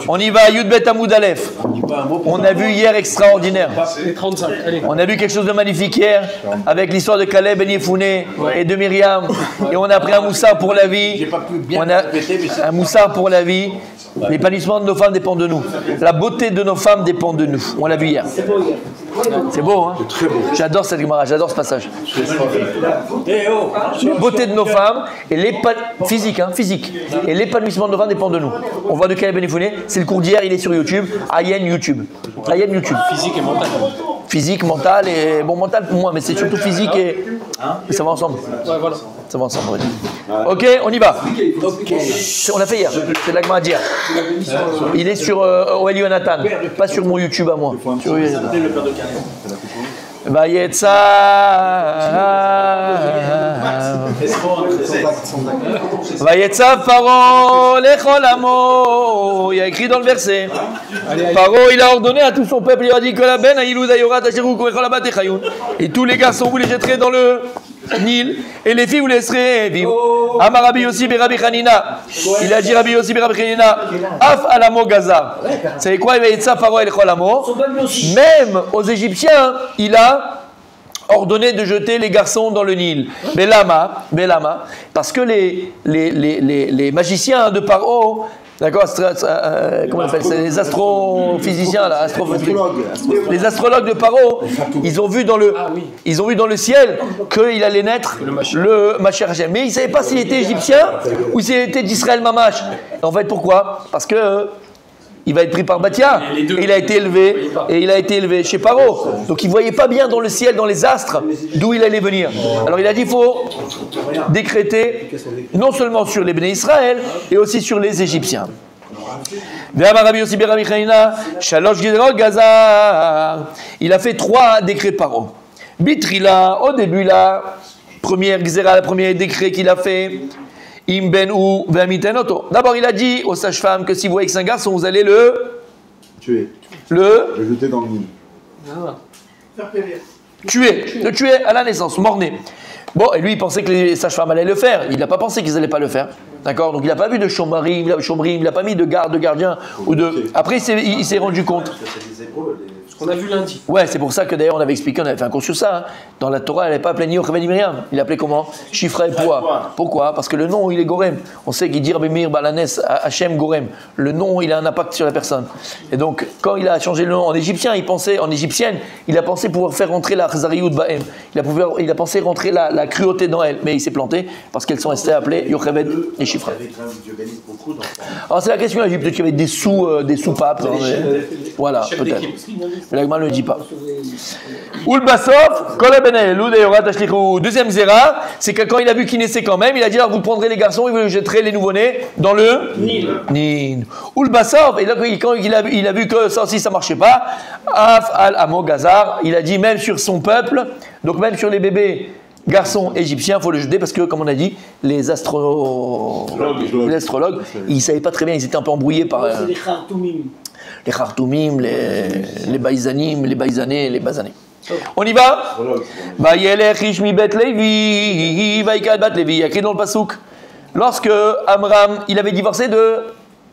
On y va, Yudbet Hamoud Aleph. On a vu hier extraordinaire. On a vu quelque chose de magnifique hier avec l'histoire de Caleb Ben Yefouné et de Myriam. Et on a pris un moussard pour la vie. On a un moussard pour la vie. L'épanouissement de nos femmes dépend de nous. La beauté de nos femmes dépend de nous. On l'a vu hier. C'est beau, hein? Très beau. J'adore cette Gemara, j'adore ce passage. La beauté de nos femmes et physique, hein, physique. Et l'épanouissement de nos femmes dépend de nous. On voit de Caleb Ben Yefouné, c'est le cours d'hier, il est sur YouTube. Ayen YouTube. Ayen YouTube. Physique et mental. Physique, mental et bon mental pour moi, mais c'est surtout physique et ça va ensemble. Ouais, voilà. Ça va ensemble. Ok, on y va. On l'a fait hier. C'est la Gemara d'hier. Il est sur Oel Yonatan, pas sur mon YouTube à moi. Sur Vayetza Vayetza Paro lechol amo. Il y a écrit dans le verset. Paro, il a ordonné à tout son peuple, il a dit que la ben aïlou d'ayorat asherou koechol abat echayoun. Et tous les garçons vous les jetterez dans le Nil, et les filles vous laisserez vivre. Amar Rabbi Yossi Berabi Hanina. Il a dit Rabbi Yossi Berabi Hanina, Af alamo Gaza. Vous savez quoi? Il va être ça, Pharaon et Lamo. Même aux Égyptiens, il a ordonné de jeter les garçons dans le Nil. Belama, parce que les magiciens de Pharaon, d'accord, comment on appelle ça, les astrophysiciens là, les astrologues de Paro, ils ont vu dans le ciel qu'il allait naître le Mashiach Hashem. Mais ils ne savaient pas s'il était égyptien ou s'il était d'Israël Mamash. En fait, pourquoi? Parce que il va être pris par Batia. Il a été élevé chez Paro. Donc il ne voyait pas bien dans le ciel, dans les astres, d'où il allait venir. Alors il a dit il faut décréter non seulement sur les Béné Israël, et aussi sur les Égyptiens. Il a fait 3 décrets Paro. Bitrila, au début là, premier décret qu'il a fait. D'abord, il a dit aux sages-femmes que si vous voyez que c'est un garçon, vous allez le tuer. Le jeter dans le Nil. Le tuer à la naissance, mort-né. Bon, et lui, il pensait que les sages-femmes allaient le faire. Il n'a pas pensé qu'ils n'allaient pas le faire. D'accord? Donc, il n'a pas vu de chomrim, il n'a pas mis de garde, de gardien. Ou de... Après, il s'est rendu compte. Ce qu'on a vu lundi. Ouais, c'est pour ça que d'ailleurs on avait expliqué, on avait fait un cours sur ça. Hein. Dans la Torah, elle n'est pas appelée ni Yocheved ni Myriam. Il l'appelait comment? Shifra et Poua. Pourquoi? Parce que le nom, il est Gorem. On sait qu'il dit Rabbi Meir Balanes, Hachem Gorem. Le nom, il a un impact sur la personne. Et donc, quand il a changé le nom en égyptien, en égyptienne, il a pensé pouvoir faire rentrer la Chazariyut Bahem. Il a pensé rentrer la cruauté dans elle. Mais il s'est planté parce qu'elles sont restées appelées Yocheved et Shifra. Alors, c'est la question là, peut-être qu'il y avait des soupapes. Voilà, peut-être. Mais l'Agma ne le dit pas. Deuxième zéra, c'est que quand il a vu qu'il naissait quand même, il a dit alors vous prendrez les garçons et vous les jetterez les nouveau-nés dans le Nil. Et là, quand il a vu que ça aussi ça ne marchait pas, Af al Amo Gazar, il a dit même sur son peuple, donc même sur les bébés garçons égyptiens, il faut le jeter parce que, comme on a dit, les astrologues, ils ne savaient pas très bien, ils étaient un peu embrouillés par... les Khartoumim, les Baïzanim, les Baïzanés, les Bazanés. On y va? Vayelech Ishmi Bet Levi, Vaikad Bat Levi. Il y a écrit dans le Passouk. Lorsque Amram, il avait divorcé de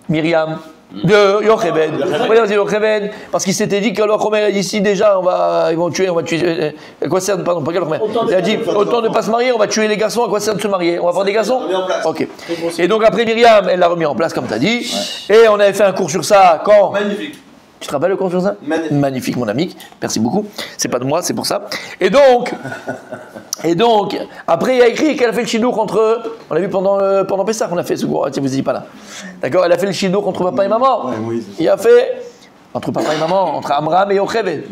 Myriam, de Yocheved. Pourquoi il Yocheved? Parce qu'il s'était dit que Yocheved a dit ici déjà, on va tuer. À quoi sert, pardon, pas Yocheved. Il a dit autant de ne pas se marier, on va tuer les garçons, à quoi sert de se marier? On va prendre des garçons? Ok. Et donc après Myriam, elle l'a remis en place comme tu as dit. Et on avait fait un cours sur ça quand? Magnifique. Tu te rappelles le cours sur ça? Magnifique, mon ami. Merci beaucoup. C'est pas de moi, c'est pour ça. Et donc, après, il a écrit qu'elle a fait le chidouk entre. On l'a vu pendant Pessah qu'on a fait ce cours. Tiens, vous n'êtes pas là. D'accord? Elle a fait le chidouk entre papa et maman. Il a fait. Entre papa et maman, entre Amram et Yocheved.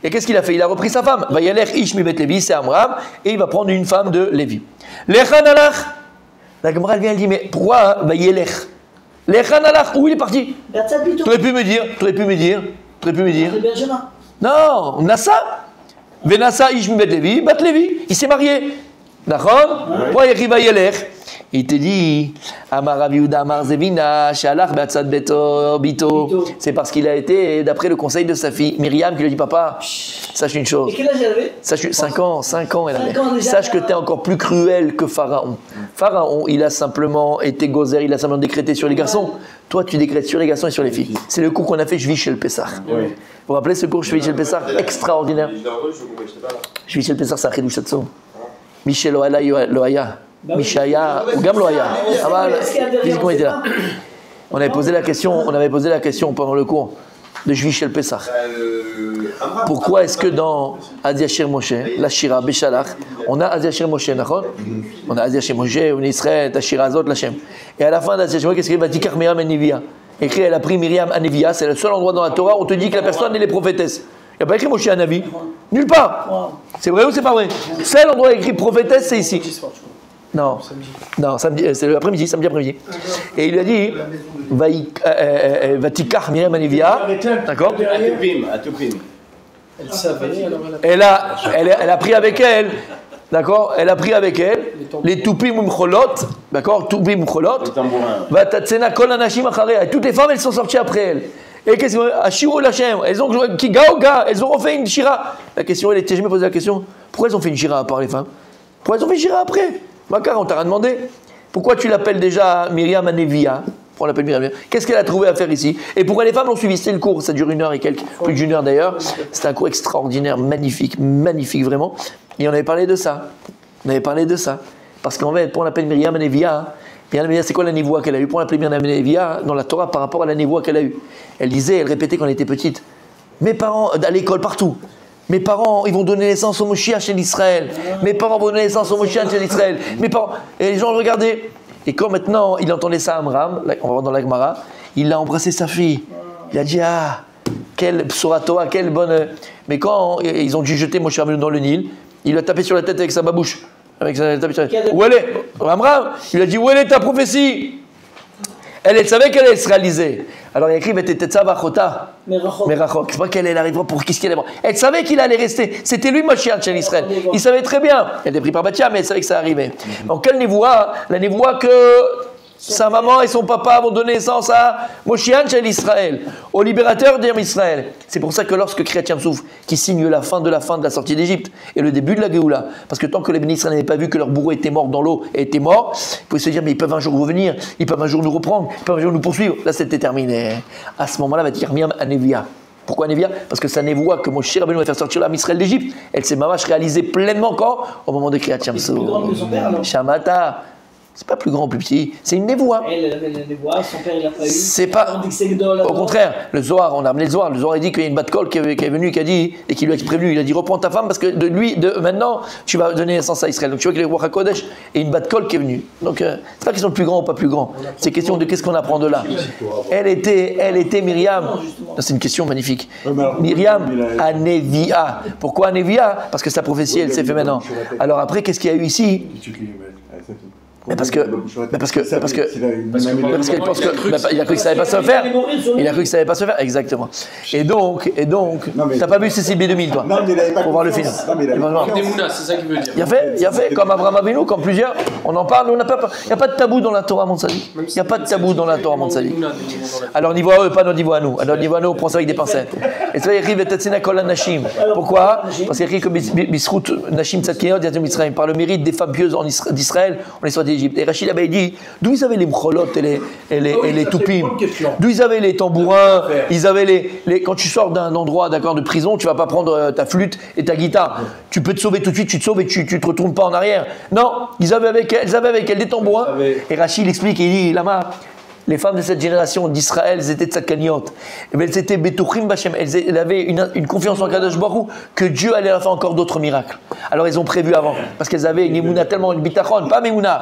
Et qu'est-ce qu'il a fait? Il a repris sa femme. Vayelech Ishmi Bet Levi, c'est Amram. Et il va prendre une femme de Lévi. Lechan alach. La Gemara, elle vient, elle dit mais pourquoi Vayelech? Lechan alach, où il est parti? Tu aurais pu me dire. Non, Nassa. Venassa Ishmi Bet Levi, Bat Levi. Il s'est marié. D'accord? Pourquoi il écrit Vayelech? Il te dit, Amar Rav Yehuda Amar Zevina, Shalach Be'atzad Bito. C'est parce qu'il a été d'après le conseil de sa fille, Myriam, qui lui a dit, papa, sache une chose. Et quel âge elle avait? Sache, 5 ans elle avait. 5 ans déjà. Sache que tu es encore plus cruel que Pharaon. Pharaon, il a simplement été gozer, il a simplement décrété sur les garçons. Toi, tu décrètes sur les garçons et sur les filles. C'est le cours qu'on a fait, je vis chez le Pessah. Vous vous rappelez ce cours, je vis chez le Pessah? Extraordinaire. Je vis chez le Pessah, c'est un Chidouch Hatso. Michel Loaya. Mishaya, ou Gam Loaya. Physiquement, il était là. On avait posé la question pendant le cours de Juif Shel Pessah. Pourquoi est-ce que dans Adiashir Moshe, la Shira, Beshalach, on a Adiashir Moshe, d'accord? On a Adiashir Moshe, on Israël, Tashira Azot, Lachem. Et à la fin d'Adiashir Moshe, qu'est-ce qu'il va dire? Miriam Anivia. Écrit, elle a pris Miriam Anivia, c'est le seul endroit dans la Torah où on te dit que la personne est les prophétesses. Il n'y a pas écrit Moshe Anavi. Nulle part. C'est vrai ou c'est pas vrai? Seul endroit écrit prophétesse, c'est ici. Non, samedi, c'est l'après-midi, samedi après-midi. Et il lui a dit, Vatikar Miriam Anivia, d'accord? Elle savait, alors elle a pris avec elle, d'accord? Elle a pris avec elle les Toupim Mcholot, d'accord? Toupim Mcholot, Vatatsena Kol Anashim Achareh. Toutes les femmes, elles sont sorties après elle. Et qu'est-ce que Ashiro Lachem, elles ont elles ont refait une shira. La question, elle était jamais posée la question. Pourquoi elles ont fait une shira à part les femmes? Pourquoi elles ont fait une shira après? Makar, on t'a rien demandé. Pourquoi tu l'appelles déjà Myriam Anevia? Pourquoi on l'appelle Myriam? Qu'est-ce qu'elle a trouvé à faire ici? Et pourquoi les femmes l'ont suivi? C'était le cours, ça dure 1 heure et quelques, plus d'une heure d'ailleurs. C'était un cours extraordinaire, magnifique vraiment. Et on avait parlé de ça. Parce qu'en fait, pourquoi on l'appelle Myriam Anevia? Myriam Anevia, c'est quoi la névoie qu'elle a eue? Pourquoi on l'appelle Myriam Anevia dans la Torah par rapport à la névoie qu'elle a eue? Elle répétait quand elle était petite. Mes parents, à l'école, partout. Mes parents, ils vont donner naissance au Moshiach chez l'Israël. Mes parents vont donner naissance au Moshiach chez l'Israël. Mes parents... Et les gens le regardaient. Et quand maintenant, il entendait ça à Amram, on va voir dans la Gemara, il a embrassé sa fille. Il a dit, ah, quelle psoratoa, quelle bonne... Mais quand ils ont dû jeter Moshe Rabbeinu dans le Nil, il l'a tapé sur la tête avec sa babouche. Où elle est? Amram, il a dit, où elle est ta prophétie? Elle savait qu'elle allait se réaliser. Alors il a écrit, Merachok. C'est pas qu'elle arrivera pour qu'est-ce qu'elle est. Elle savait qu'il allait rester. C'était lui, Mashiach, chez l'Israël. Il savait très bien. Elle était pris par Bathia, mais elle savait que ça arrivait. Donc quelle névoie? La névoie que sa maman et son papa vont donner naissance à Moshiach chez l'Israël, au libérateur d'Israël. C'est pour ça que lorsque Kriyat Yam-Souf, qui signe la fin de la sortie d'Égypte et le début de la Géoula, parce que tant que les bénis Israël n'avaient pas vu que leur bourreau était mort dans l'eau et était mort, ils pouvaient se dire mais ils peuvent un jour revenir, ils peuvent un jour nous reprendre, ils peuvent un jour nous poursuivre. Là c'était terminé. À ce moment-là, va dire Myriam Anevia. Pourquoi Anevia? Parce que ça névoie que Moshe Rabbeinu va faire sortir l'âme Israël d'Égypte. Elle s'est mamash réalisée pleinement quand? Au moment de Kriyat Yam-Souf. Shamata. C'est pas plus grand ou plus petit, c'est une névoie. Elle avait la névoie, son père il l'a pas eu. C'est pas. Au contraire, le Zohar, on a amené le Zohar. Le Zohar a dit qu'il y a une Bat-Kol qui est venue, qui a dit, et qui lui a prévenu, il a dit reprends ta femme parce que maintenant tu vas donner naissance à Israël. Donc tu vois qu'il y a le Roi HaKodesh et une Bat-Kol qui est venue. Donc c'est pas question de plus grand ou pas plus grand, c'est question de qu'est-ce qu'on apprend de là. Elle était Myriam. C'est une question magnifique. Myriam Anevia. Pourquoi Anevia? Parce que sa prophétie elle s'est faite maintenant. Alors après, qu'est-ce qu'il y a eu ici? Mais parce qu'il pense que il a cru que ça savait pas se faire. Il a cru que ça savait pas se faire, exactement. Et donc, t'as pas vu Cécile B2000 toi? Pour voir le film. Demouna, c'est ça qu'il veut dire. Il a fait comme Abraham Avinu, comme plusieurs. On en parle, il n'y a pas de tabou dans la Torah, mon sadi. Il n'y a pas de tabou dans la Torah, mon sadi. Alors niveau à eux, pas notre niveau à nous. Alors niveau à nous, on prend ça avec des pincettes. Et ça, il arrive Tatsina Kol Nashim. Pourquoi? Parce qu'il écrit que Bisrout Nashim Tzadkeyot Yatim Israël, par le mérite des femmes pieuses d'Israël, on les soit d'Égypte. Et Rachid avait dit d'où ils avaient les mcholot et les toupim, d'où ils avaient les tambourins, ils avaient les quand tu sors d'un endroit d'accord de prison, tu vas pas prendre ta flûte et ta guitare, tu peux te sauver tout de suite, tu te sauves et tu te retournes pas en arrière. Non, elles avaient avec elles des tambourins. Et Rachid explique, il dit Lama, les femmes de cette génération d'Israël, elles étaient tzadkaniot. Elles étaient betuchim b'Hashem. Elles avaient une confiance en Kadosh Baruch Hu que Dieu allait leur faire encore d'autres miracles. Alors elles ont prévu avant, parce qu'elles avaient une émouna tellement, une bitachon, pas émouna.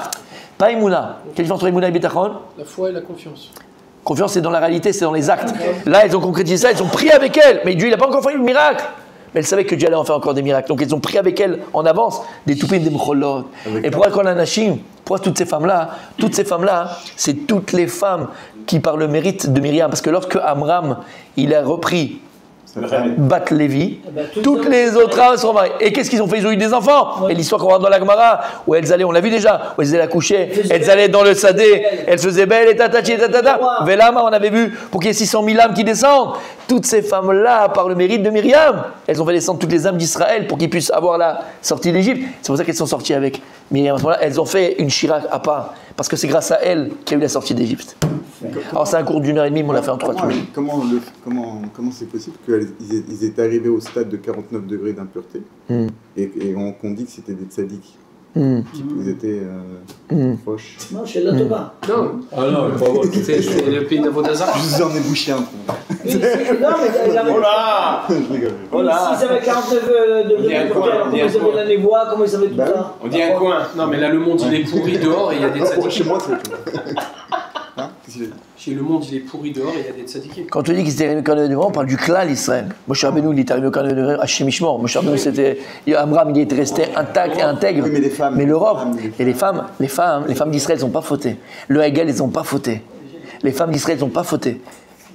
Pas émouna. Quelle différence entre émouna et bitachon? La foi et la confiance. Confiance, c'est dans la réalité, c'est dans les actes. Là, elles ont concrétisé ça, elles ont pris avec elles. Mais Dieu, il n'a pas encore fait le miracle. Mais elles savaient que Dieu allait en faire encore des miracles. Donc elles ont pris avec elles en avance des toupines, des mcholot. Et pourquoi qu'on a Nashim? Pourquoi toutes ces femmes-là, c'est toutes les femmes qui par le mérite de Myriam. Parce que lorsque Amram, il a repris Bat Lévi. Toutes les autres âmes sont mariées. Et qu'est-ce qu'ils ont fait? Ils ont eu des enfants. Et l'histoire qu'on voit dans la Gemara, où elles allaient, on l'a vu déjà, où elles allaient accoucher, elles allaient dans le sadé, elles se faisaient belles et tatati et tatata. Velama, on avait vu, pour qu'il y ait 600 000 âmes qui descendent. Toutes ces femmes-là, par le mérite de Myriam, elles ont fait descendre toutes les âmes d'Israël pour qu'ils puissent avoir la sortie d'Égypte. C'est pour ça qu'elles sont sorties avec Myriam. À ce moment-là, elles ont fait une Shira à part, parce que c'est grâce à elles qu'il y a eu la sortie d'Égypte. Alors c'est un cours d'1h30, mais on l'a fait en 3 tours. Comment c'est possible qu'ils étaient arrivés au stade de 49 degrés d'impureté et qu'on dit que c'était des tzadiks? Ils étaient proches. Non, je suis là tout bas. Non. Ah non, c'est le pays d'Avodazar. J'en ai bouché un peu. Non, mais Oh là Je rigole. S'ils avaient 49 degrés, comment ils avaient la névoie, comment ils avaient tout ça? On dit un coin. Non, mais là, le monde, il est pourri dehors et il y a des tzadikim. Chez moi, c'est tout. Hein? Qu'est-ce qu'il a dit? Chez le monde, il est pourri dehors et il y a des tzadikim. Quand on dit qu'ils étaient arrivés au 49 degrés, on parle du clan Israël. Moshe Rabbeinu, il est arrivé au 49 degrés à Shemishmor. Moshe Rabbeinu, c'était. Amram, il était resté intact et intègre. Oui, mais les femmes. Mais l'Europe, et les femmes d'Israël, ils n'ont pas fauté. Le Hegel, ils n'ont pas fauté. Les femmes d'Israël, ils n'ont pas fauté.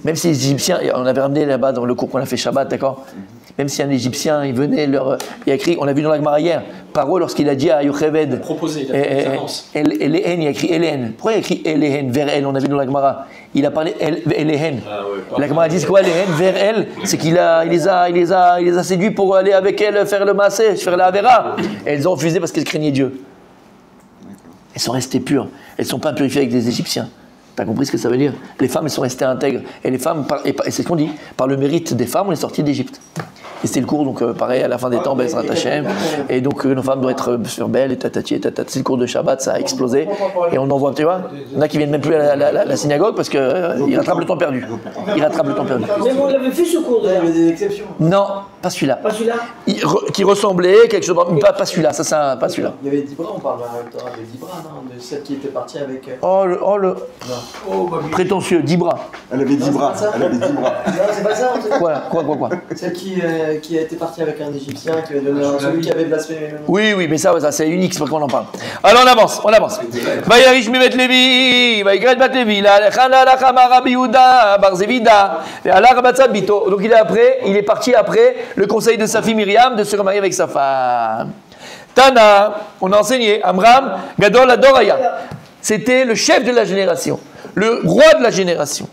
Même si les Égyptiens, on avait ramené là-bas dans le cours qu'on a fait Shabbat, d'accord? Même si un Égyptien, il venait, il a écrit, on l'a vu dans la Gemara hier, Paro, lorsqu'il a dit à Yocheved, Proposé, il a fait une avance. Elehen, il a écrit Elehen. Pourquoi il a écrit Elehen, vers elle? On a vu dans la Gemara. Il a parlé Elehen. La Gemara dit, c'est quoi Elehen, vers elle? C'est qu'il les a séduits pour aller avec elle faire le massé, faire la Avera. Et elles ont refusé parce qu'elles craignaient Dieu. Elles sont restées pures. Elles ne sont pas purifiées avec des Égyptiens. T'as compris ce que ça veut dire? Les femmes, elles sont restées intègres. Et les femmes, et c'est ce qu'on dit, par le mérite des femmes, on est sorti d'Égypte. Et c'était le cours, donc pareil, à la fin des temps, Bezrat Hashem. Et donc nos femmes doivent être belles, et tatati, et tatati. C'est le cours de Shabbat, ça a explosé. Et on en voit, tu vois, il y en a qui viennent même plus à la synagogue parce qu'ils rattrapent le temps perdu. Ils rattrapent le temps perdu. Mais vous l'avez fait ce cours déjà? Il y avait des exceptions. Non, pas celui-là. Pas celui-là? Qui ressemblait, quelque chose, pas celui-là, ça, pas celui-là. Il y avait Dibra, on parle de Dibra, non? De celle qui était partie avec. Le prétentieux, Dibra. Elle avait 10 bras. Elle avait 10 bras. Non, c'est pas ça. Quoi Celle qui a été partie avec un Égyptien, qui avait donné celui qui avait blasphémé le nom. Oui, mais ça c'est unique, c'est pour qu'on en parle. Alors on avance. Vayarish Mimet Levi, Vaygret Bat Levi, la Chana la Chama Rabbi Yehuda, Barzevida, Allah Rabatzad Bito. Donc il est parti après le conseil de sa fille Myriam de se remarier avec sa femme. Tana, on a enseigné, Amram, Gadol Adoraya. C'était le chef de la génération, le roi de la génération.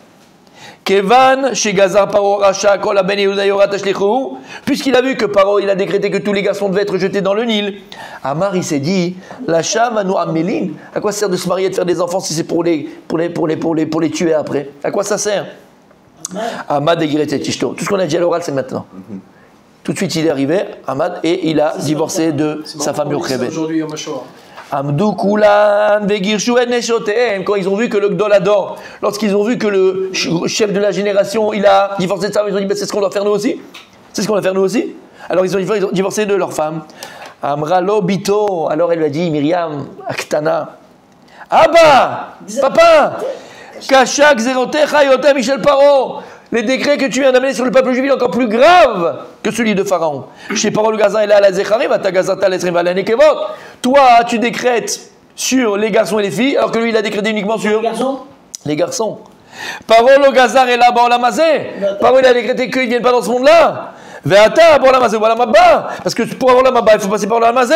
Kevan chez Gazar Paro Racha Kol Ben Yehuda Yorat Ashlichou, puisqu'il a vu que Paro il a décrété que tous les garçons devaient être jetés dans le Nil. Amar il s'est dit la Sham Anu Amelin, à quoi ça sert de se marier et de faire des enfants si c'est pour les tuer après? À quoi ça sert? Ahmad et Giret et Tishto. Tout ce qu'on a dit à l'oral c'est maintenant. Tout de suite il est arrivé Ahmad et il a divorcé de sa femme Yocheved. Aujourd'hui au Mashoah. Amdou Koulan, Vegirshu et Neshotem, quand ils ont vu que le Gdolador, lorsqu'ils ont vu que le chef de la génération, il a divorcé de sa femme, ils ont dit, c'est ce qu'on doit faire nous aussi. C'est ce qu'on doit faire nous aussi. Alors ils ont divorcé de leur femme. Amralo Bito, alors elle lui a dit, Myriam, Aktana, Abba, papa, Kachak Zerotecha Yotem Michel Paro. Les décrets que tu viens d'amener sur le peuple juif sont encore plus graves que celui de Pharaon. Chez Paro le Gazan, il a la Zecharim, ta Gazata l'esrim va la Nekevot. Toi, tu décrètes sur les garçons et les filles, alors que lui, il a décrété uniquement sur les garçons. Paro le Gazar est là-bas, la Mazé. Paro, il a décrété qu'ils ne viennent pas dans ce monde-là. Veata, bon la Mazé, voilà Mabba. Parce que pour avoir la Mabba, il faut passer par la Mazé.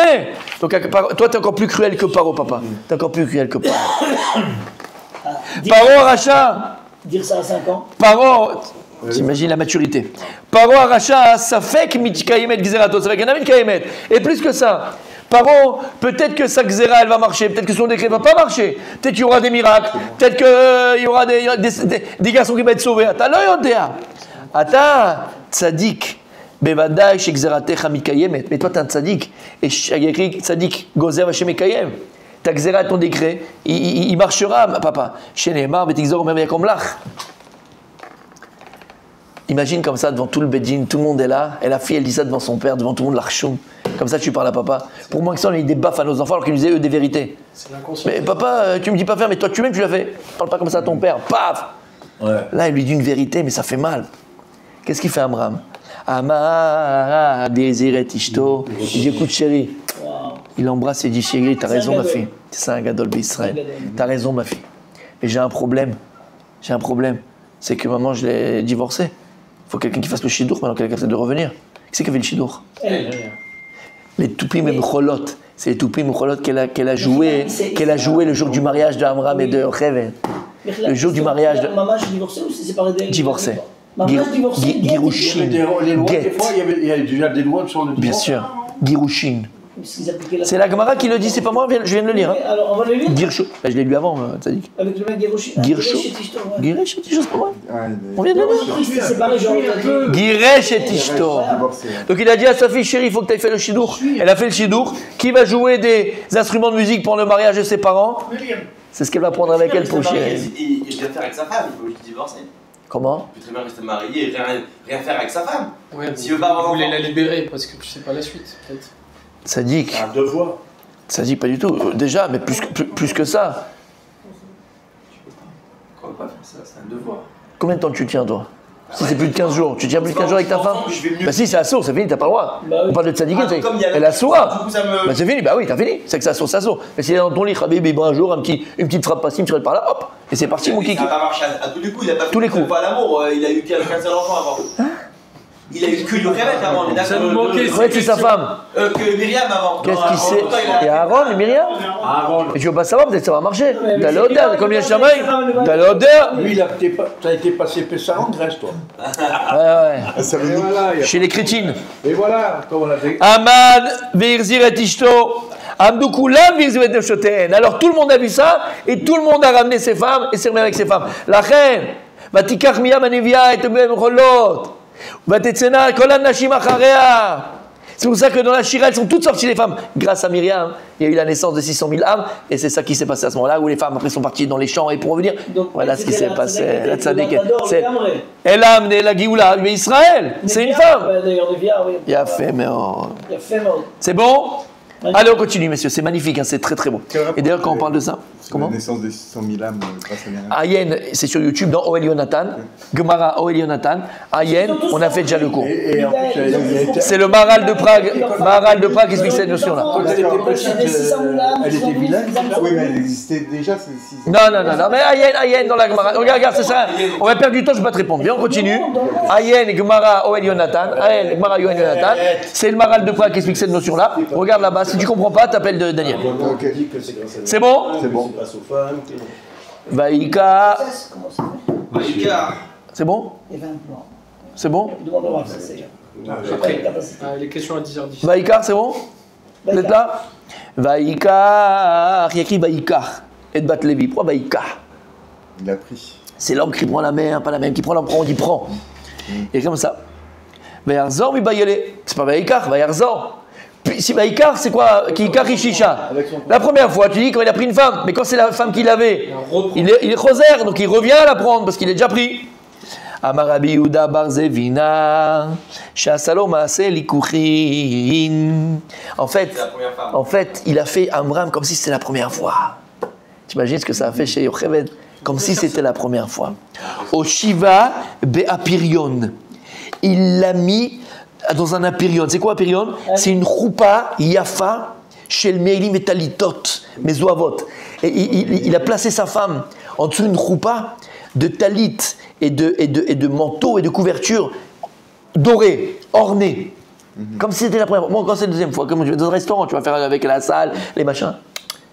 Donc, toi, tu es encore plus cruel que Paro, papa. Tu es encore plus cruel que Paro. Paro Aracha. Dire ça à 5 ans. Paro, t'imagines la maturité. Paro Aracha, ça fait que Mitikayemet Gzerato, ça fait qu'il y en a Mitikayemet. Et plus que ça, Paro, peut-être que sa Gzera, elle va marcher, peut-être que son décret ne va pas marcher, peut-être qu'il y aura des miracles, peut-être qu'il y aura des garçons qui vont être sauvés. Ata lo yodea. Ata tzadik. Bevadai chez Gzeratecha Mikayemet. Mais toi, tu es un tzadik. Et il y a écrit tzadik Gozer Hashem Mikayem. Ta Gzera, ton décret, il marchera, papa. Chez Neymar, Betigzor, même comme l'ach. Imagine comme ça, devant tout le Bedjin, tout le monde est là, et la fille, elle dit ça devant son père, devant tout le monde, l'archoum. Comme ça, tu parles à papa. Pour moi, que ça, on a mis des baffes à nos enfants, alors qu'ils nous disaient, eux, des vérités. Mais papa, tu me dis pas faire, mais toi, tu-même, tu l'as fait. Parle pas comme ça à ton père. Paf! Ouais. Là, il lui dit une vérité, mais ça fait mal. Qu'est-ce qu'il fait, Amram? Ama, désiret ishto. Il dit, écoute, chérie. Il embrasse et dit, chérie, t'as raison, ma fille. C'est ça, un gadol d'Israël. T'as raison, ma fille. Mais j'ai un problème. C'est que maman, je l'ai divorcée. faut quelqu'un qui fasse le shidour, maintenant quelqu'un essaie de revenir. Qui c'est qui a fait le shidour? Les Toupim et Mecholot. C'est les Toupim et Mecholot qu'elle a joué le jour du mariage de Amram et de Yocheved. Le jour du mariage de... Maman, je divorcée ou c'est séparé d'elle? Divorcée. Maman, divorcée. Girushin. Les lois, des fois, il y a déjà des lois sur le divorce. Bien sûr. Girushin. C'est la Gemara qui le dit, c'est pas moi, je viens de le lire. Hein. Alors, on va le lire. Girsho. Je l'ai lu avant, Tzadik. Avec le mec Girushin. Girsho. Giresh et Tishto, c'est pas moi. On vient de le lire. C'est séparé, genre. Giresh et Tishto. Donc il a dit à sa fille, chérie, il faut que tu ailles faire le shidour. Elle a fait le shidour. Qui va jouer des instruments de musique pour le mariage de ses parents? C'est ce qu'elle va prendre avec elle pour chérie. Il vient faire avec sa femme, il faut juste divorcer. Comment? Il peut très bien rester marié et rien faire avec sa femme. Ouais, mais S'il veut pas avoir vous voulez d'enfant. la libérer parce que tu sais pas la suite, peut-être. Tzadik. Un devoir. Tzadik, pas du tout. Déjà, mais plus que ça. On va pas faire ça, c'est un devoir. Combien de temps tu tiens, toi? Si c'est plus de 15 jours, tu tiens plus de 15 jours avec ta femme? Bah si, c'est assaut, c'est fini, t'as pas le droit. On parle de tzadikim, elle a soa. Bah c'est fini, bah oui, t'as fini, c'est que ça assaut. Mais si elle est dans ton lit, Khabib, bon un jour, une petite frappe passive, tu rentres par là, hop, et c'est parti, mon kiki. Ça n'a pas marché à tous les coups, il a pas Tous les coups. pas l'amour, il a eu qu'un seul enfant avant. Il a eu que Yocheved avant, on est Ça nous d'accord. manquait. Ouais, c'est sa femme. Que Myriam avant. Qu'est-ce qu'il sait? Et Aaron et Myriam? Mais je veux pas savoir, peut-être ça va marcher. T'as l'odeur, combien de chamaï? T'as l'odeur? Lui, t'as été passé Pessah en Grèce, toi. Ouais. Ça veut Et dire voilà, Chez les crétines. et voilà, comme on l'a dit. Aman, Virzir et Ishto. Amdoukulam, Virzir et Nefshoten. Alors tout le monde a vu ça, et tout le monde a ramené ses femmes, et s'est remis avec ses femmes. La reine, Vatikach Miyam Anivia et Tebem Rolot. Vatetsena, Kolan Nashim Acharea. C'est pour ça que dans la Shira, elles sont toutes sorties les femmes. Grâce à Myriam, il y a eu la naissance de 600 000 âmes, et c'est ça qui s'est passé à ce moment-là, où les femmes après sont parties dans les champs, et pour revenir, Donc, voilà ce qui s'est passé. La tzaddik, c'est. elle a amené la Géoula à Israël, c'est une femme. D'ailleurs, Nevia, oui. Il a fait, mais Il a fait mort. c'est bon? Allez, on continue, messieurs, c'est magnifique, hein, c'est très très beau. Et d'ailleurs, quand on parle de ça, comment? La naissance des 600 000 âmes grâce à Myriam. Ayen, c'est sur YouTube, dans Oel Yonatan, Gemara Oel Yonatan. Ayen, on a fait déjà le cours. Et en plus, il a été. C'est le Maharal de Prague qui explique cette notion-là. Quand elle était petite, elle était vilaine. Oui, mais elle existait déjà, ces 600 Non, mais Ayen dans la Gemara. Regarde, c'est ça. On va perdre du temps, je ne vais pas te répondre. Bien, on continue. Ayen, Gemara Oel Yonatan. Ayen, Gemara Oel Yonatan. C'est le Maharal de Prague qui explique cette notion-là. Regarde là-bas. Si tu comprends pas, t'appelles Daniel. Ok. C'est bon? C'est bon. Vaïka. Comment ça fait? Vaïka. C'est bon? Et 20 plans. C'est bon? Demande au ça, c'est. Après, les questions à 10h10. Vaïkar, c'est bon? Vous êtes là? Vaïkar. Il y a écrit Vaïkar. Et de Bat Lévi. Pourquoi Vaïkar? Il a pris. C'est l'homme qui prend la mer, pas la même qui prend la on dit prend. Et comme ça. Vaïarzor, oui, Bayele. C'est pas Vaïkar, Vaïarzor. Puis, si Vaïkar, c'est quoi? Qui Karishisha. La première fois, tu dis quand il a pris une femme, mais quand c'est la femme qu'il avait, il est choser, donc il revient à la prendre parce qu'il est déjà pris. Amarabi Yehuda Barzevina, Shasaloma Selikuchin. En fait, il a fait Amram comme si c'était la première fois. T'imagines ce que ça a fait chez Yocheved? Comme si c'était la première fois. Au Shiva Be'apirion. Il l'a mis dans un apirion. C'est quoi apirion? C'est une choupa yafa chez le Meilim et Talitot, Mezoavot. Et il a placé sa femme en dessous d'une choupa de talit et de manteau et de couverture dorés, ornés. Comme si c'était la première fois. Bon, quand c'est la deuxième fois, comme je vais dans un restaurant, tu vas faire avec la salle, les machins.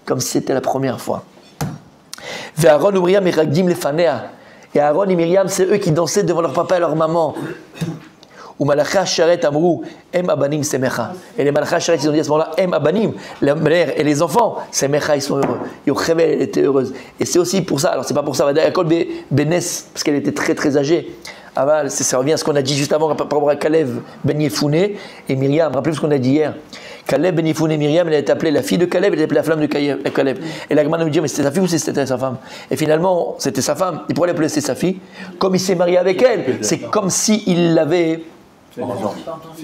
Comme si c'était la première fois. Et Aaron et Myriam et Ragdim les fanea. Et Aaron et Myriam, c'est eux qui dansaient devant leur papa et leur maman. Ou Malacha Sharet Amrou, Em Abanim Semecha. Et les Malacha Sharet, ils ont dit à ce moment-là, Em Abanim, la mère et les enfants, Semecha, ils sont heureux. Yocheved, elle était heureuse. Et c'est aussi pour ça, alors c'est pas pour ça, Yaakov Benes, parce qu'elle était très très âgée. Aval, ça revient à ce qu'on a dit juste avant par rapport à Kalev Ben Yefouné et Myriam. Rappelez-vous ce qu'on a dit hier. Kalev Ben Yefouné et Myriam, elle est appelée la fille de Kalev, elle est appelée la femme de Kalev. Et la Gemara nous dit, mais c'était sa fille ou c'était sa femme? Et finalement, c'était sa femme. Et pourquoi elle appelait sa fille? Comme il s'est marié avec elle, c'est comme s'il l'avait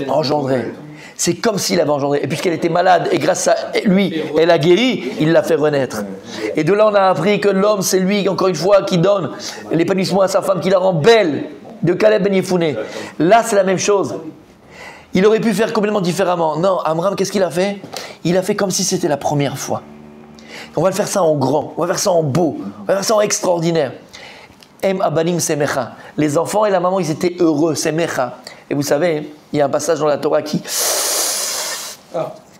engendré. C'est comme s'il avait engendré. Et puisqu'elle était malade, et grâce à lui, elle a guéri, il l'a fait renaître. Et de là, on a appris que l'homme, c'est lui, encore une fois, qui donne l'épanouissement à sa femme, qui la rend belle, de Caleb Ben Yefouné. Là, c'est la même chose. Il aurait pu faire complètement différemment. Non, Amram, qu'est-ce qu'il a fait? Il a fait comme si c'était la première fois. On va faire ça en grand, on va faire ça en beau, on va faire ça en extraordinaire. Em abanim semecha. Les enfants et la maman, ils étaient heureux, semecha. Et vous savez, il y a un passage dans la Torah qui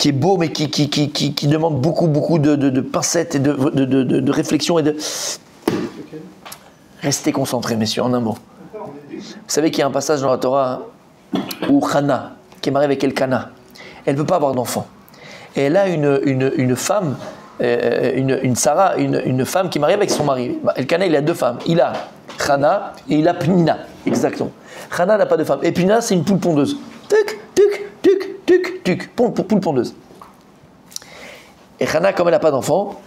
est beau, mais qui demande beaucoup de pincettes et de réflexion et de... Restez concentrés, messieurs, en un mot. Vous savez qu'il y a un passage dans la Torah où Hannah, qui est mariée avec Elkana, elle ne veut pas avoir d'enfant. Et elle a une femme, Sarah, une femme qui est mariée avec son mari. Elkana, il a deux femmes. Il a Hannah et il a Pnina. Exactement. Hannah n'a pas de femme. Et Pnina, c'est une poule pondeuse. Tuc, tuc, tuc, tuc, tuc. Poule pondeuse. Et Hannah, comme elle n'a pas d'enfant,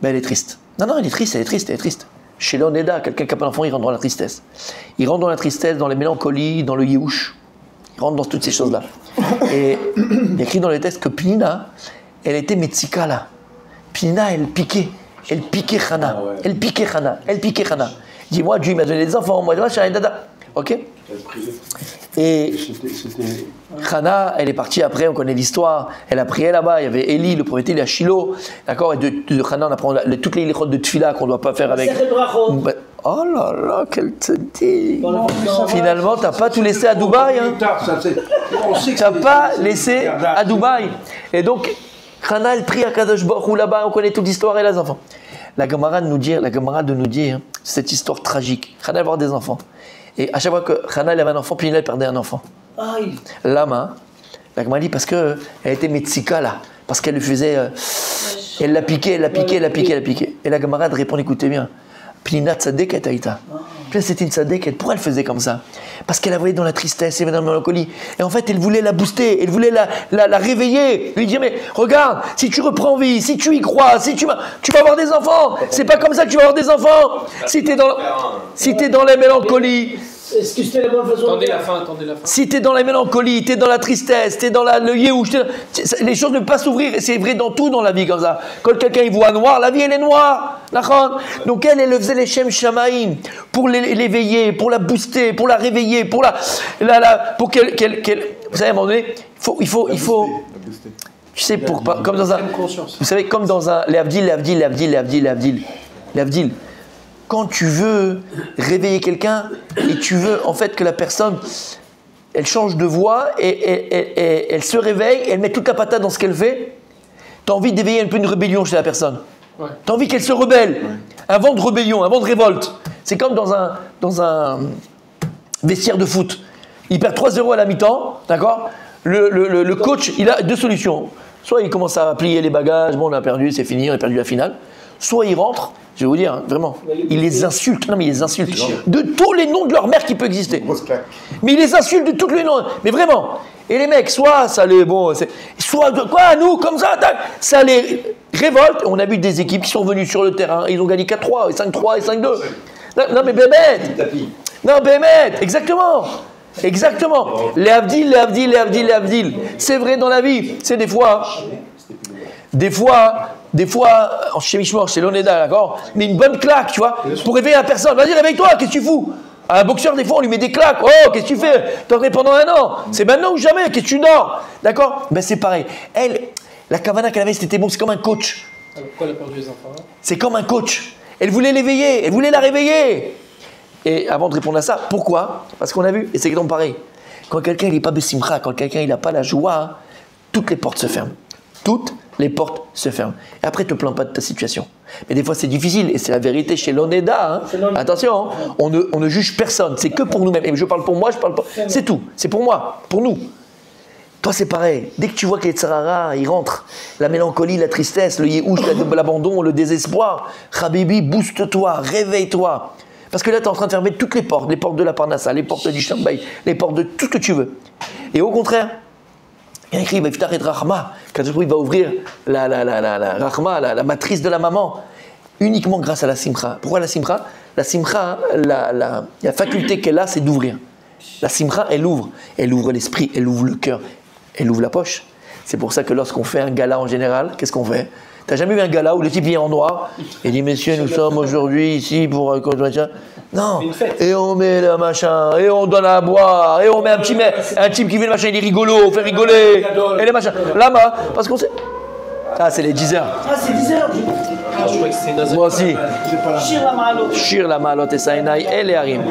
ben elle est triste. Non, elle est triste. Chez l'Oneda, quelqu'un qui n'a pas d'enfant, il rentre dans la tristesse. Il rentre dans la tristesse, dans les mélancolies, dans le yéhouch. Il rentre dans toutes ces choses-là. Et il y a écrit dans les textes que Pnina, elle était Metzika là. Pnina, elle piquait Hannah. Elle piquait Hannah. Dis-moi, Dieu m'a donné des enfants, moi, machin, dada. Ok. Et Hannah, elle est partie après, on connaît l'histoire, elle a prié là-bas, il y avait Élie, le prophète, il a Shiloh, d'accord, et de Hannah, on apprend toutes les lichot de Tfila qu'on ne doit pas faire avec... Oh là là, quel te dit. Finalement, tu n'as pas tout laissé à Dubaï. Hein. Tu n'as pas laissé à Dubaï. Et donc, Hannah, elle prie à Kadosh Baruch Hu là-bas, on connaît toute l'histoire et les enfants. La Gemara de nous dire cette histoire tragique. Hannah va avoir des enfants. Et à chaque fois que Hannah avait un enfant, puis elle perdait un enfant. Lama, la Gemara dit parce qu'elle était Metzika là, parce qu'elle le faisait, elle l'a piqué. Et la Gemara répond, écoutez bien, Pnina tzadeket aïta. C'était une tzadeket. Pourquoi elle faisait comme ça? Parce qu'elle la voyait dans la tristesse, elle était dans la mélancolie. Et en fait, elle voulait la booster, elle voulait la réveiller. Lui dire, mais regarde, si tu reprends vie, si tu y crois, si tu vas avoir des enfants. C'est pas comme ça que tu vas avoir des enfants. Si t'es dans la mélancolie. Est-ce que c'était la bonne façon? Attendez la fin. Si t'es dans la mélancolie, t'es dans la tristesse, t'es dans le yéhouch, les choses ne peuvent pas s'ouvrir. C'est vrai dans tout dans la vie comme ça. Quand quelqu'un il voit noir, la vie elle est noire. Donc elle faisait les Shem Shamaïm pour l'éveiller, pour la booster, pour la réveiller, pour pour qu'elle. Vous savez, à un moment donné, il faut. Tu sais, comme dans un. Vous savez, comme dans un. L'Avdil. Quand tu veux réveiller quelqu'un et tu veux en fait que la personne elle change de voix et elle se réveille, elle met toute la patate dans ce qu'elle fait, tu as envie d'éveiller un peu une rébellion chez la personne. Ouais. Tu as envie qu'elle se rebelle. Un vent de rébellion, un vent de révolte. C'est comme dans un vestiaire de foot. Il perd 3-0 à la mi-temps, d'accord ? Le coach, il a deux solutions. Soit il commence à plier les bagages, bon on a perdu, c'est fini, on a perdu la finale. Soit il rentre, je vais vous dire, vraiment, il les insulte. Non mais il les insulte. De tous les noms de leur mère qui peut exister. Mais il les insulte de tous les noms. Mais vraiment. Et les mecs, soit ça les... Bon, soit quoi, nous, comme ça, ça les révolte. On a vu des équipes qui sont venues sur le terrain. Ils ont gagné 4-3, et 5-3, et 5-2. Non mais Bémet. Non, Bémet, exactement. Les Avdil. C'est vrai dans la vie. C'est des fois, chez Mishmor, chez l'Oneda, d'accord? Mais une bonne claque, tu vois, pour réveiller la personne. Vas-y, réveille-toi, qu'est-ce que tu fous? À un boxeur, des fois, on lui met des claques. Oh, qu'est-ce que tu fais? T'en fais pendant 1 an. C'est maintenant ou jamais, qu'est-ce que tu dors? D'accord? Ben, c'est pareil. Elle, la kavana qu'elle avait, c'était bon, c'est comme un coach. Pourquoi elle a perdu les enfants? C'est comme un coach. Elle voulait l'éveiller, elle voulait la réveiller. Et avant de répondre à ça, pourquoi? Parce qu'on a vu, et c'est donc pareil. Quand quelqu'un n'est pas bessimcha, quand quelqu'un n'a pas la joie, toutes les portes se ferment. Toutes les portes se ferment. Et après, ne te plains pas de ta situation. Mais des fois, c'est difficile. Et c'est la vérité chez l'Oneda. Hein. Attention, hein. On ne juge personne. C'est que pour nous-mêmes. Et je parle pour moi, je parle pas. C'est tout. C'est pour moi, pour nous. Toi, c'est pareil. Dès que tu vois que les tsarara, ils rentrent, la mélancolie, la tristesse, le yéhouch, l'abandon, le désespoir, Habibi, booste-toi, réveille-toi. Parce que là, tu es en train de fermer toutes les portes de la Parnassa, les portes du Shambaï, les portes de tout ce que tu veux. Et au contraire, il y a écrit, il va ouvrir la Rahma, la matrice de la maman, uniquement grâce à la Simcha. Pourquoi la Simcha? La Simcha, la faculté qu'elle a, c'est d'ouvrir. La Simcha, elle ouvre l'esprit, elle ouvre le cœur, elle ouvre la poche. C'est pour ça que lorsqu'on fait un gala en général, qu'est-ce qu'on fait? T'as jamais vu un gala où le type vient en noir et dit messieurs, nous sommes aujourd'hui ici pour non, et on met le machin, et on donne à boire, et on met un type qui fait le machin, il est rigolo, on fait rigoler, et les machins. Là-bas, parce qu'on sait. Ah, c'est les 10 heures. Ah, c'est 10 heures. Je crois que c'est Nazar. Moi aussi. Shir la ma'alot. Shir la ma'alot esainai el harim.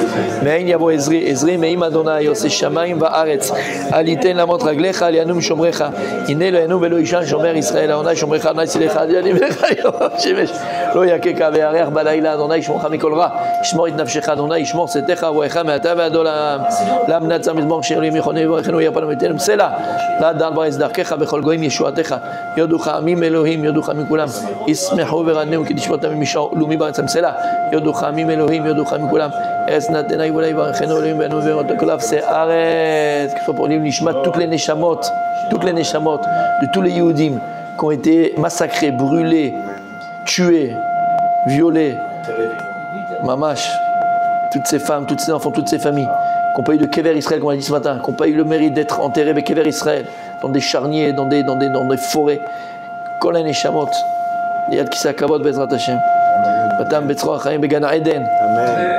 Me'ain yavo Ezri me'im Adonai yoseh shamayim va'aretz. Aliten lamot raglecha lianum shomrecha. Hine lo yanu velo ishan shomer Israel Adonai shomrecha Adonai silecha adianim lecha shemesh. Lo yakeka ve'areach balayla Adonai shmocha mikol ra. Shmor it nafshecha Adonai shmor setecha roecha me'ata ve'adolam. Lam natza mizmor shir li michonei v'rechenu yapanu metenem sela. La dal ba'ez darkecha bechol goyim yeshuatecha. Yoducha amim Elohim yoducha mikulam. Ismechu ve'raneu k'dishvot amim mishor lumi ba'etzam sela. Yoducha amim Elohim yoducha mikulam. Es natenai v'lei v'rechenu Elohim ve'anu ve'rotokolav se'aret. Qu'il soit pour lui nishmat toutes les neshamot de tous les Yehudim qui ont été massacrés, brûlés, tués, violés. Mamash, toutes ces femmes, tous ces enfants, toutes ces familles qui n'ont pas eu de Kever Israël, comme on a dit ce matin, qui n'ont pas eu le mérite d'être enterrés avec Kever Israël, dans des charniers, dans des forêt. Kol ha-neshamot, Yad Kisa Kavod Bezrat Hashem. Batam Betzroa Chaim Begana Eden.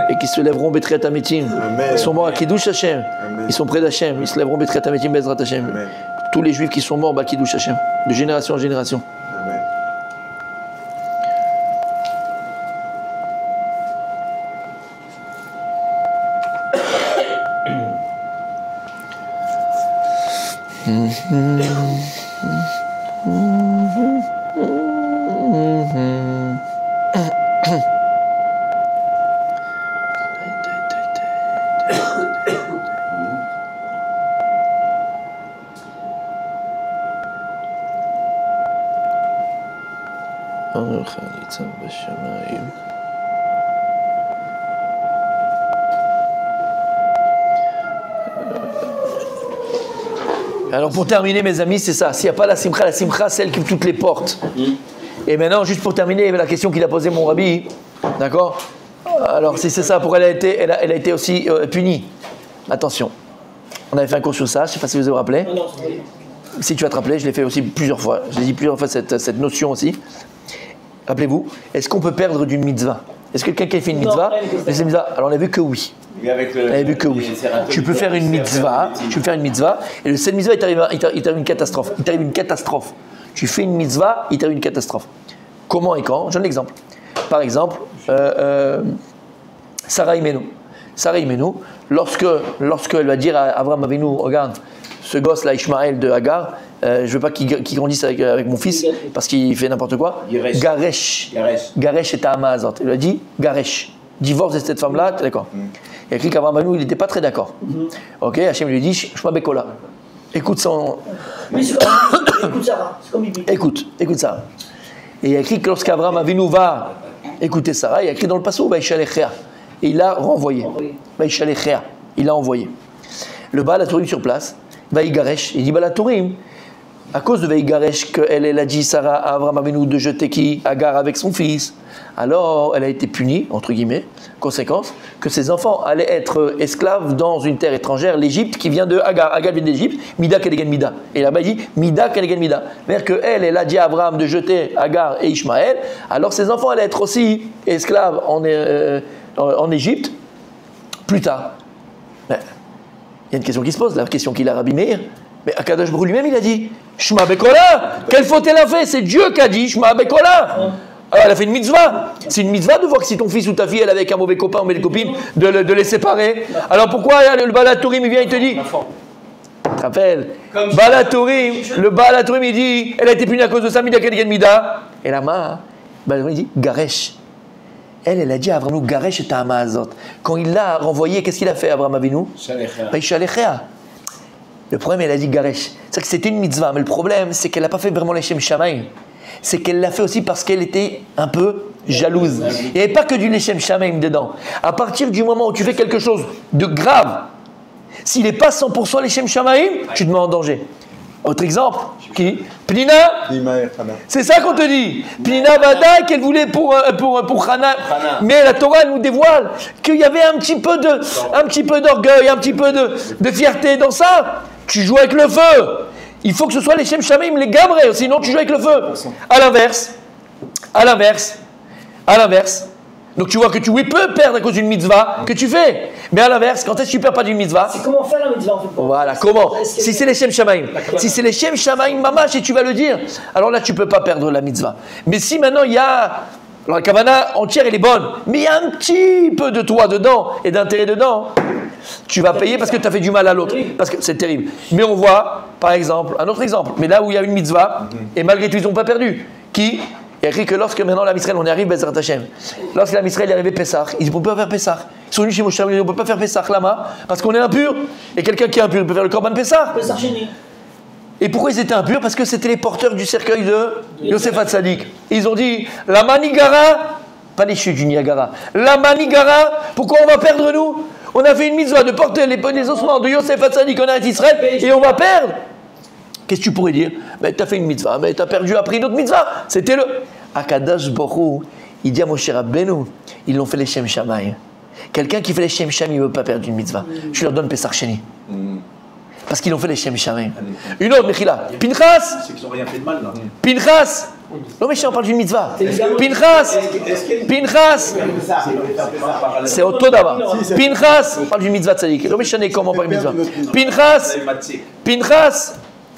Et qui se lèveront Betret Ametim. Ils sont morts à Kiddush Hashem. Ils sont près d'Hashem. Ils se lèveront Betret Ametim Bezrat Hashem. Tous les juifs qui sont morts, bah Kiddush Hashem. De génération en génération. Alors pour terminer mes amis, c'est ça. S'il n'y a pas la simcha, c'est elle qui ouvre toutes les portes. Et maintenant, juste pour terminer, la question qu'il a posée mon rabbi, d'accord? Alors si c'est ça, pourquoi elle a été aussi punie? Attention, on avait fait un cours sur ça, je ne sais pas si vous vous rappelez. Si tu vas te rappeler, je l'ai fait aussi plusieurs fois. Je l'ai dit plusieurs fois cette notion aussi. Rappelez-vous, est-ce qu'on peut perdre d'une mitzvah? Est-ce que quelqu'un qui fait une mitzvah, alors on a vu que oui. On a vu que oui. Tu peux faire une mitzvah, et de cette mitzvah, il t'arrive une catastrophe. Tu fais une mitzvah, il t'arrive une catastrophe. Comment et quand? Je donne l'exemple. Par exemple, Sarah Imenu, lorsqu'elle va dire à Abraham Avinu, regarde, ce gosse-là, Ishmaël de Hagar, je veux pas qu'il grandisse avec mon fils parce qu'il fait n'importe quoi. Garesh est à Amazot. Il lui a dit Garesh, divorce de cette femme-là, t'es d'accord? Il a écrit qu'Abraham Avinu, il n'était pas très d'accord. Ok, Hachem lui dit Shma Bekola. Écoute son. Écoute Sarah, c'est comme Bibi. Écoute Sarah. Et il a écrit que lorsqu'Abraham Avinu va écouter Sarah, il a écrit dans le passage Vaïchalechea. Et il l'a renvoyé. Vaïchalechea. Il l'a envoyé. Le Baal HaTourim sur place, Vaïgaresh, il dit Baal HaTourim, à cause de Vaïgaresh, qu'elle a dit Sarah à Abraham Avinu de jeter qui Hagar avec son fils, alors elle a été punie, entre guillemets, conséquence, que ses enfants allaient être esclaves dans une terre étrangère, l'Égypte, qui vient de Hagar. Hagar vient d'Égypte, Mida Kelegen Mida. Et là-bas il dit Mida Kelegen Mida. C'est-à-dire qu'elle a dit à Abraham de jeter Hagar et Ishmaël, alors ses enfants allaient être aussi esclaves en Égypte, plus tard. Mais, il y a une question qui se pose, la question qu'il a Rabbi Meir. Mais Akadosh Baruch lui-même, il a dit Shma Bekola. Quelle faute elle a fait? C'est Dieu qui a dit Shma Bekola. Alors elle a fait une mitzvah. C'est une mitzvah de voir que si ton fils ou ta fille elle est avec un mauvais copain ou une belle copine, de les séparer. Alors pourquoi le Baal HaTourim il vient et te dit? Tu te rappelles? Le Baal HaTourim il dit elle a été punie à cause de ça, Mida Kelegen Mida. Et la main, il dit Garesh. Elle a dit à Abraham Garesh et Ta'amazot. Quand il l'a renvoyé, qu'est-ce qu'il a fait Abraham Avinu? Vaïchalechea. Le problème, elle a dit Garesh. C'est que c'était une mitzvah, mais le problème, c'est qu'elle n'a pas fait vraiment les Shem Shamaim. C'est qu'elle l'a fait aussi parce qu'elle était un peu jalouse. Il n'y avait pas que du Leshem Shamaim dedans. À partir du moment où tu fais quelque chose de grave, s'il n'est pas 100% Leshem Shamaim, tu te mets en danger. Autre exemple, qui? Pnina. C'est ça qu'on te dit. Pnina Vada qu'elle voulait pour Hana. Mais la Torah nous dévoile qu'il y avait un petit peu d'orgueil, un petit peu de fierté dans ça. Tu joues avec le feu. Il faut que ce soit les Shem Shamim, les Gabré, sinon tu joues avec le feu. À l'inverse. Donc tu vois que tu peux perdre à cause d'une mitzvah que tu fais. Mais à l'inverse, quand est-ce que tu perds pas d'une mitzvah? C'est comment faire la mitzvah en fait. Voilà, comment? Si c'est les Shem Shamaim. Si c'est les Shem Shamaim mamash et tu vas le dire, alors là tu peux pas perdre la mitzvah. Mais si maintenant il y a. Alors la kavana entière elle est bonne, mais il y a un petit peu de toi dedans et d'intérêt dedans, tu vas payer parce que tu as fait du mal à l'autre. Parce que c'est terrible. Mais on voit, par exemple, un autre exemple, mais là où il y a une mitzvah, et malgré tout ils n'ont pas perdu. Qui? Il y a écrit que lorsque maintenant la Misraël, on y arrive, Bezrat Hashem, lorsque la Misraël est arrivée Pessah, ils disent on ne peut pas faire Pessah. Ils sont venus chez Moshe, ils disent on ne peut pas faire Pessah là-bas, parce qu'on est impur. Et quelqu'un qui est impur, il peut faire le Korban Pessah. Pessah chéni. Et pourquoi ils étaient impurs? Parce que c'était les porteurs du cercueil de Yosef Hatzadik. Et ils ont dit, la Manigara, pas les chutes du Niagara, la Manigara, pourquoi on va perdre nous? On a fait une mitzvah de porter les ossements de Yosef Hatzadik en Eretz Israël et on va perdre. Qu'est-ce que tu pourrais dire? Mais tu as fait une mitzvah, mais tu as perdu après une autre mitzvah. C'était le Akadosh Baruch Hu. Il dit à Moshe Rabbeinu, ils l'ont fait les Shem Shamaim. Quelqu'un qui fait les Shem Shamaim, il ne veut pas perdre une mitzvah. Tu leur donnes Pessah Sheni. Parce qu'ils l'ont fait les Shem Shamaim. Une autre, Mechila. Pinchas. C'est qu'ils n'ont rien fait de mal là. Pinchas. Non mais je parle d'une mitzvah. Pinchas. Pinchas. C'est au Todava. Pinchas. On parle d'une mitzvah tzadik. Non mais je sais comment on parle d'une mitzvah. Pinchas. Pinchas.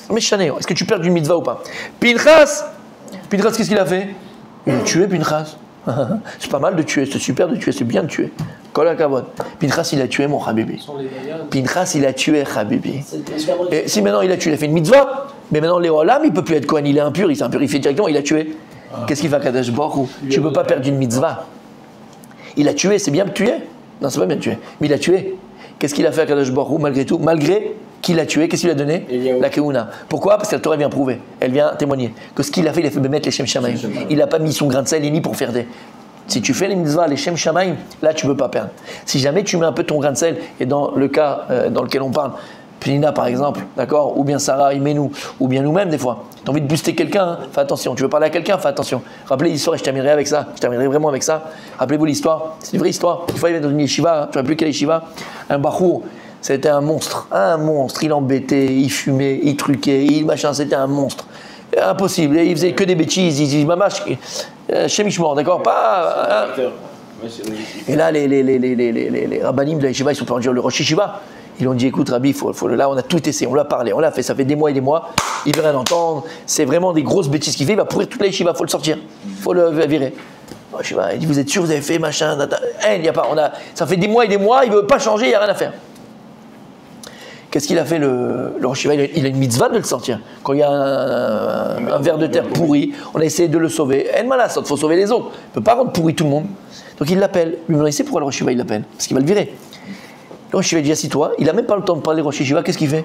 Non mais je sais. Est-ce que tu perds d'une mitzvah ou pas? Pinchas. Pinchas, qu'est-ce qu'il a fait? Il a tué Pinchas. C'est pas mal de tuer, c'est super de tuer, c'est bien de tuer. Kol hakavod. Pinchas, il a tué mon Habibi. Pinchas, il a tué Habibi. Et si maintenant il a tué, il a fait une mitzvah, mais maintenant Léolam, il ne peut plus être Kohen, il est impur, il s'est impurifié directement, il a tué. Qu'est-ce qu'il fait à Kadosh Baruch Hu? Tu ne peux pas perdre une mitzvah. Il a tué, c'est bien de tuer? Non, c'est pas bien de tuer, mais il a tué. Qu'est-ce qu'il a fait à Kadosh Baruch Hu malgré tout? Malgré qu'il a tué, qu'est-ce qu'il a donné? La Keuna. Pourquoi? Parce que la Torah vient prouver, elle vient témoigner que ce qu'il a fait, il a fait mettre les Shem Shamaim. Il n'a pas mis son grain de sel, il est ni pour faire des. Si tu fais les mitzvahs, les Shem Shamaim, là tu ne peux pas perdre. Si jamais tu mets un peu ton grain de sel, et dans le cas dans lequel on parle, Pnina par exemple, d'accord, ou bien Sarah, Imenou, ou bien nous-mêmes des fois, tu as envie de booster quelqu'un, hein, fais attention, tu veux parler à quelqu'un, fais attention. Rappelez l'histoire et je terminerai avec ça, je terminerai vraiment avec ça. Rappelez-vous l'histoire, c'est une vraie histoire. Une fois il était dans une yeshiva, hein, je ne sais plus quelle yeshiva, un bachour. C'était un monstre, il embêtait, il fumait, il truquait, il machin, c'était un monstre. Impossible, il faisait que des bêtises, il disait mamash, chez Mishmor, d'accord, pas. Et là, les rabbanim de la yeshiva, ils sont venus le Rosh Yeshiva. Ils ont dit écoute, Rabbi, là, on a tout essayé, on l'a parlé, on l'a fait, ça fait des mois et des mois, il veut rien entendre, c'est vraiment des grosses bêtises qu'il fait, il va pourrir toute la yeshiva, il faut le sortir, il faut le virer. Il dit vous êtes sûr, vous avez fait machin, il n'y a pas, ça fait des mois et des mois, il ne veut pas changer, il n'y a rien à faire. Qu'est-ce qu'il a fait le Rosh Yeshiva? Il a une mitzvah de le sortir. Quand il y a un ver de terre pourri, on a essayé de le sauver. Il faut sauver les autres. Il ne peut pas rendre pourri tout le monde. Donc il l'appelle. Lui, il sait pourquoi le Rosh Yeshiva il l'appelle? Parce qu'il va le virer. Le Rosh Yeshiva dit assis-toi. Il n'a même pas le temps de parler au Rosh Yeshiva. Qu'est-ce qu'il fait?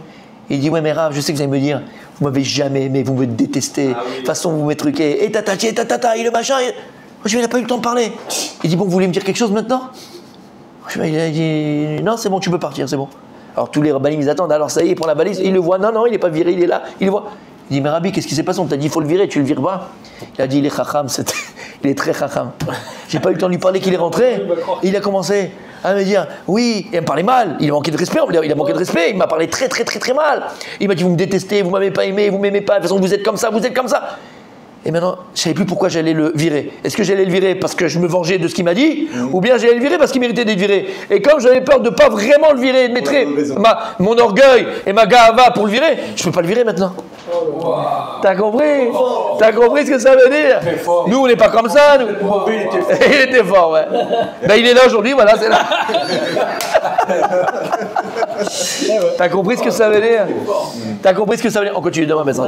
Il dit ouais, mais Rav, je sais que vous allez me dire, vous m'avez jamais aimé, vous me détestez. De toute façon, vous me truquez. Et tata, il le machin. Le Rosh Yeshiva n'a pas eu le temps de parler. Il dit bon, vous voulez me dire quelque chose maintenant? Le Rosh Yeshiva il a dit non, c'est bon, tu peux partir, c'est bon. Alors tous les rabbinim ils attendent, alors ça y est, il prend la valise, il le voit, non, il n'est pas viré, il est là, il le voit. Il dit mais Rabbi, qu'est-ce qui s'est passé? On t'a dit il faut le virer, tu le vires pas? Il a dit il est chacham, il est très chacham. J'ai pas eu le temps de lui parler qu'il est rentré. Et il a commencé à me dire oui, et à me parler mal, il a manqué de respect, il a manqué de respect, il m'a parlé très mal. Il m'a dit vous me détestez, vous m'avez pas aimé, vous m'aimez pas, de toute façon vous êtes comme ça. Et maintenant, je ne savais plus pourquoi j'allais le virer. Est-ce que j'allais le virer parce que je me vengeais de ce qu'il m'a dit, ou bien j'allais le virer parce qu'il méritait d'être viré? Et comme j'avais peur de ne pas vraiment le virer, de mettre mon orgueil et ma gava pour le virer, je ne peux pas le virer maintenant. T'as compris? T'as compris ce que ça veut dire? Nous, on n'est pas comme ça. Nous. Il était fort, ouais. Ben, il est là aujourd'hui, voilà, c'est là. T'as compris ce que ça veut dire? T'as compris ce que ça veut dire? On continue demain, maître.